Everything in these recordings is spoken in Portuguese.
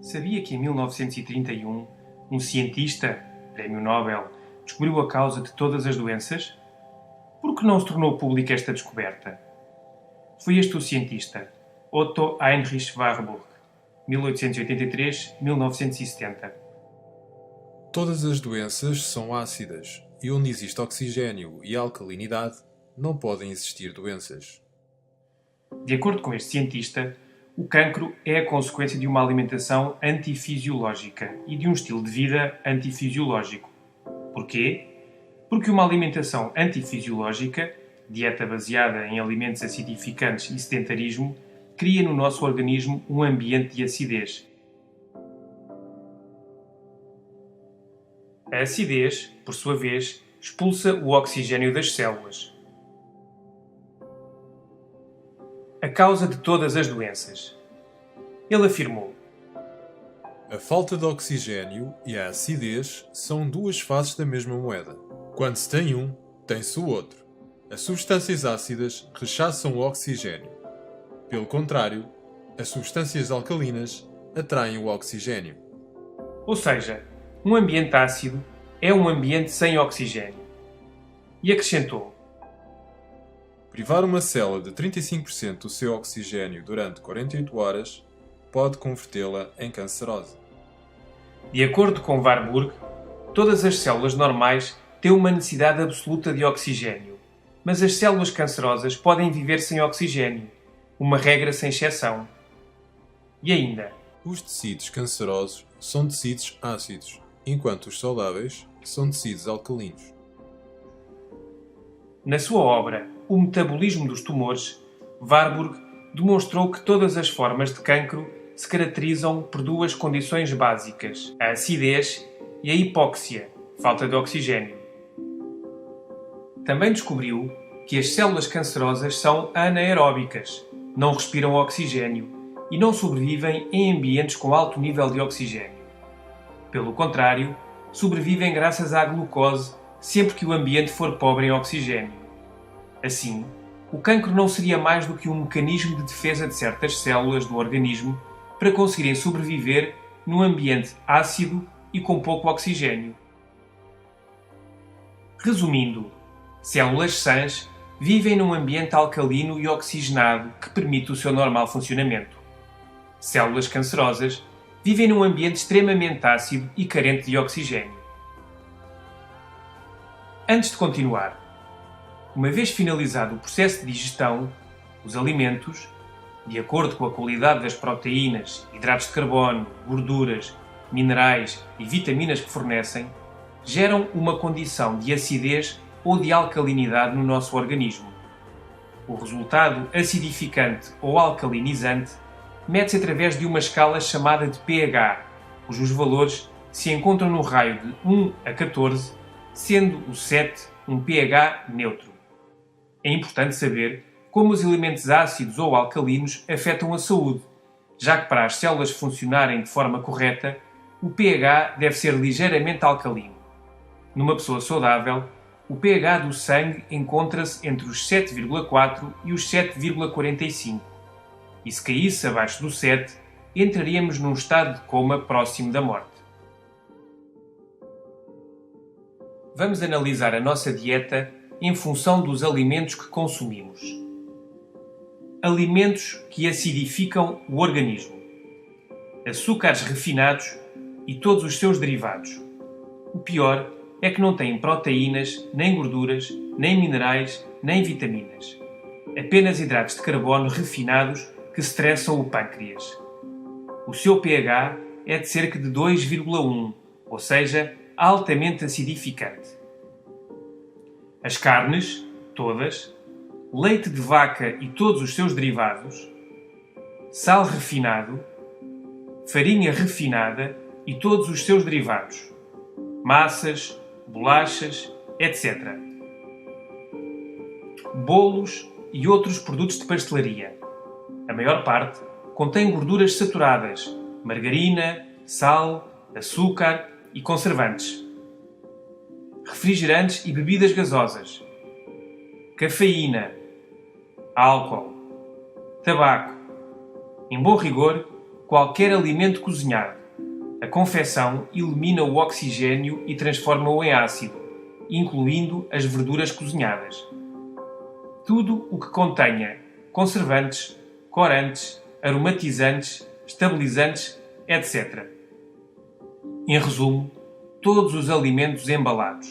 Sabia que em 1931 um cientista, Prémio Nobel, descobriu a causa de todas as doenças? Por que não se tornou pública esta descoberta? Foi este o cientista, Otto Heinrich Warburg, 1883-1970. Todas as doenças são ácidas, e onde existe oxigênio e alcalinidade, não podem existir doenças. De acordo com este cientista, o cancro é a consequência de uma alimentação antifisiológica e de um estilo de vida antifisiológico. Porquê? Porque uma alimentação antifisiológica, dieta baseada em alimentos acidificantes e sedentarismo, cria no nosso organismo um ambiente de acidez. A acidez, por sua vez, expulsa o oxigênio das células. A causa de todas as doenças. Ele afirmou: A falta de oxigênio e a acidez são duas faces da mesma moeda. Quando se tem um, tem-se o outro. As substâncias ácidas rechaçam o oxigênio. Pelo contrário, as substâncias alcalinas atraem o oxigênio. Ou seja, um ambiente ácido é um ambiente sem oxigênio. E acrescentou: Privar uma célula de 35% do seu oxigênio durante 48 horas pode convertê-la em cancerosa. De acordo com Warburg, todas as células normais têm uma necessidade absoluta de oxigênio, mas as células cancerosas podem viver sem oxigênio, uma regra sem exceção. E ainda, Os tecidos cancerosos são tecidos ácidos, enquanto os saudáveis são tecidos alcalinos. na sua obra O Metabolismo dos Tumores, Warburg demonstrou que todas as formas de cancro se caracterizam por duas condições básicas: a acidez e a hipóxia, falta de oxigênio. Também descobriu que as células cancerosas são anaeróbicas, não respiram oxigênio e não sobrevivem em ambientes com alto nível de oxigênio. Pelo contrário, sobrevivem graças à glucose sempre que o ambiente for pobre em oxigênio. Assim, o cancro não seria mais do que um mecanismo de defesa de certas células do organismo para conseguirem sobreviver num ambiente ácido e com pouco oxigênio. Resumindo, células sãs vivem num ambiente alcalino e oxigenado que permite o seu normal funcionamento. Células cancerosas vivem num ambiente extremamente ácido e carente de oxigênio. Antes de continuar, uma vez finalizado o processo de digestão, os alimentos, de acordo com a qualidade das proteínas, hidratos de carbono, gorduras, minerais e vitaminas que fornecem, geram uma condição de acidez ou de alcalinidade no nosso organismo. O resultado acidificante ou alcalinizante mede-se através de uma escala chamada de pH, cujos valores se encontram no raio de 1 a 14, sendo o 7 um pH neutro. É importante saber como os elementos ácidos ou alcalinos afetam a saúde, já que para as células funcionarem de forma correta, o pH deve ser ligeiramente alcalino. Numa pessoa saudável, o pH do sangue encontra-se entre os 7,4 e os 7,45. E se caísse abaixo do 7, entraríamos num estado de coma próximo da morte. Vamos analisar a nossa dieta em função dos alimentos que consumimos. Alimentos que acidificam o organismo: açúcares refinados e todos os seus derivados. O pior é que não têm proteínas, nem gorduras, nem minerais, nem vitaminas. Apenas hidratos de carbono refinados que estressam o pâncreas. O seu pH é de cerca de 2,1, ou seja, altamente acidificante. As carnes, todas, leite de vaca e todos os seus derivados, sal refinado, farinha refinada e todos os seus derivados, massas, bolachas, etc. Bolos e outros produtos de pastelaria. A maior parte contém gorduras saturadas, margarina, sal, açúcar e conservantes. Refrigerantes e bebidas gasosas. Cafeína, álcool, tabaco. Em bom rigor, qualquer alimento cozinhado. A confecção elimina o oxigênio e transforma-o em ácido, incluindo as verduras cozinhadas. Tudo o que contenha conservantes, corantes, aromatizantes, estabilizantes, etc. Em resumo, todos os alimentos embalados.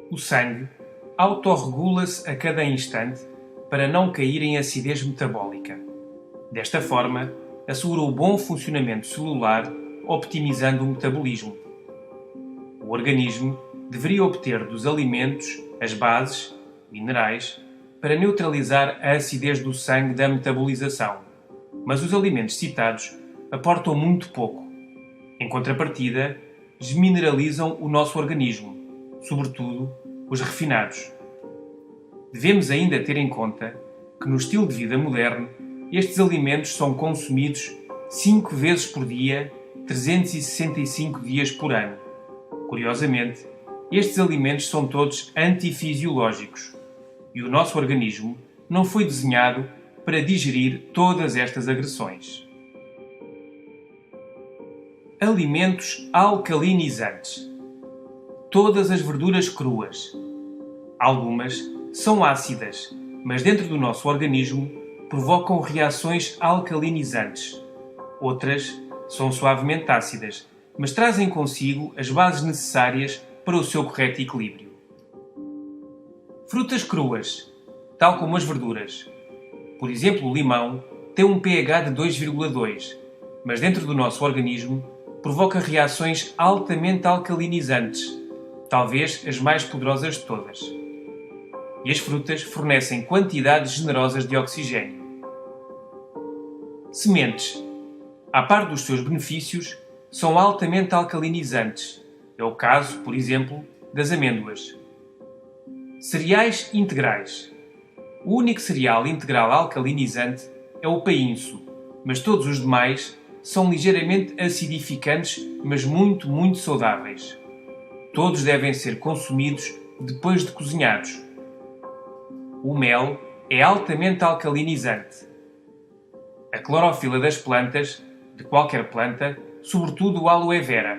O sangue autorregula-se a cada instante para não cair em acidez metabólica. Desta forma, assegura o bom funcionamento celular, optimizando o metabolismo. O organismo deveria obter dos alimentos as bases, minerais, para neutralizar a acidez do sangue da metabolização, mas os alimentos citados aportam muito pouco. Em contrapartida, desmineralizam o nosso organismo, sobretudo os refinados. Devemos ainda ter em conta que no estilo de vida moderno, estes alimentos são consumidos 5 vezes por dia, 365 dias por ano. Curiosamente, estes alimentos são todos antifisiológicos e o nosso organismo não foi desenhado para digerir todas estas agressões. Alimentos alcalinizantes. Todas as verduras cruas. Algumas são ácidas, mas dentro do nosso organismo provocam reações alcalinizantes. Outras são suavemente ácidas, mas trazem consigo as bases necessárias para o seu correto equilíbrio. Frutas cruas, tal como as verduras. Por exemplo, o limão tem um pH de 2,2, mas dentro do nosso organismo provoca reações altamente alcalinizantes, talvez as mais poderosas de todas. E as frutas fornecem quantidades generosas de oxigênio. Sementes, a par dos seus benefícios, são altamente alcalinizantes. É o caso, por exemplo, das amêndoas. Cereais integrais. O único cereal integral alcalinizante é o painço, mas todos os demais são ligeiramente acidificantes, mas muito saudáveis. Todos devem ser consumidos depois de cozinhados. O mel é altamente alcalinizante. A clorofila das plantas, de qualquer planta, sobretudo o aloe vera.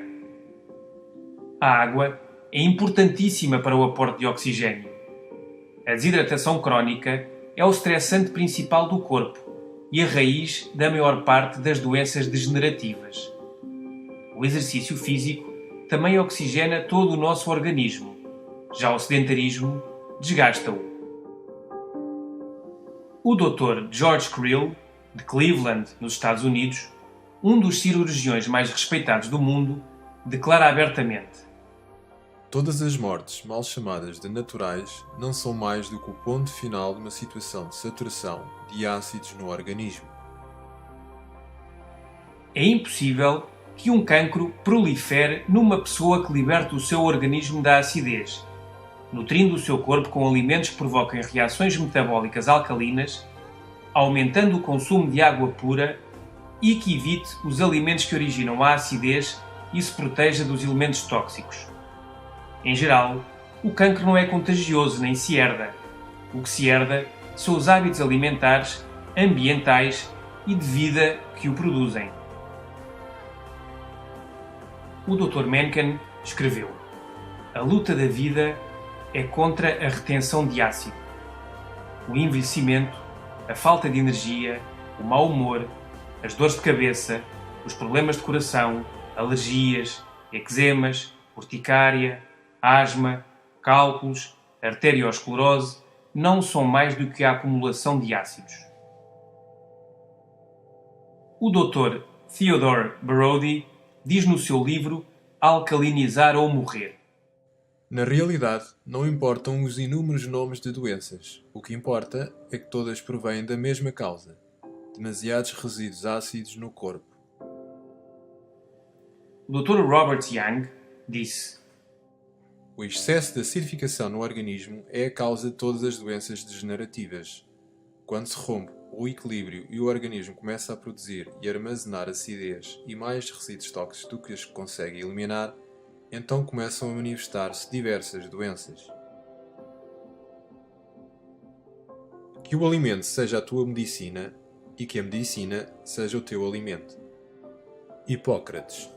A água é importantíssima para o aporte de oxigênio. A desidratação crónica é o estressante principal do corpo e a raiz da maior parte das doenças degenerativas. O exercício físico também oxigena todo o nosso organismo. Já o sedentarismo desgasta-o. O Dr. George Krill, de Cleveland, nos Estados Unidos, um dos cirurgiões mais respeitados do mundo, declara abertamente: Todas as mortes, mal chamadas de naturais, não são mais do que o ponto final de uma situação de saturação de ácidos no organismo. É impossível que um cancro prolifere numa pessoa que liberta o seu organismo da acidez, nutrindo o seu corpo com alimentos que provoquem reações metabólicas alcalinas, aumentando o consumo de água pura e que evite os alimentos que originam a acidez e se proteja dos elementos tóxicos. Em geral, o cancro não é contagioso nem se herda. O que se herda são os hábitos alimentares, ambientais e de vida que o produzem. O Dr. Mencken escreveu: a luta da vida é contra a retenção de ácido. O envelhecimento, a falta de energia, o mau humor, as dores de cabeça, os problemas de coração, alergias, eczemas, urticária, asma, cálculos, arteriosclerose não são mais do que a acumulação de ácidos. O Dr. Theodore Brody diz no seu livro Alcalinizar ou Morrer: Na realidade, não importam os inúmeros nomes de doenças. O que importa é que todas provêm da mesma causa: demasiados resíduos ácidos no corpo. O Dr. Robert Young disse: O excesso de acidificação no organismo é a causa de todas as doenças degenerativas. Quando se rompe o equilíbrio e o organismo começa a produzir e armazenar acidez e mais resíduos tóxicos do que os que consegue eliminar, então começam a manifestar-se diversas doenças. Que o alimento seja a tua medicina e que a medicina seja o teu alimento. Hipócrates.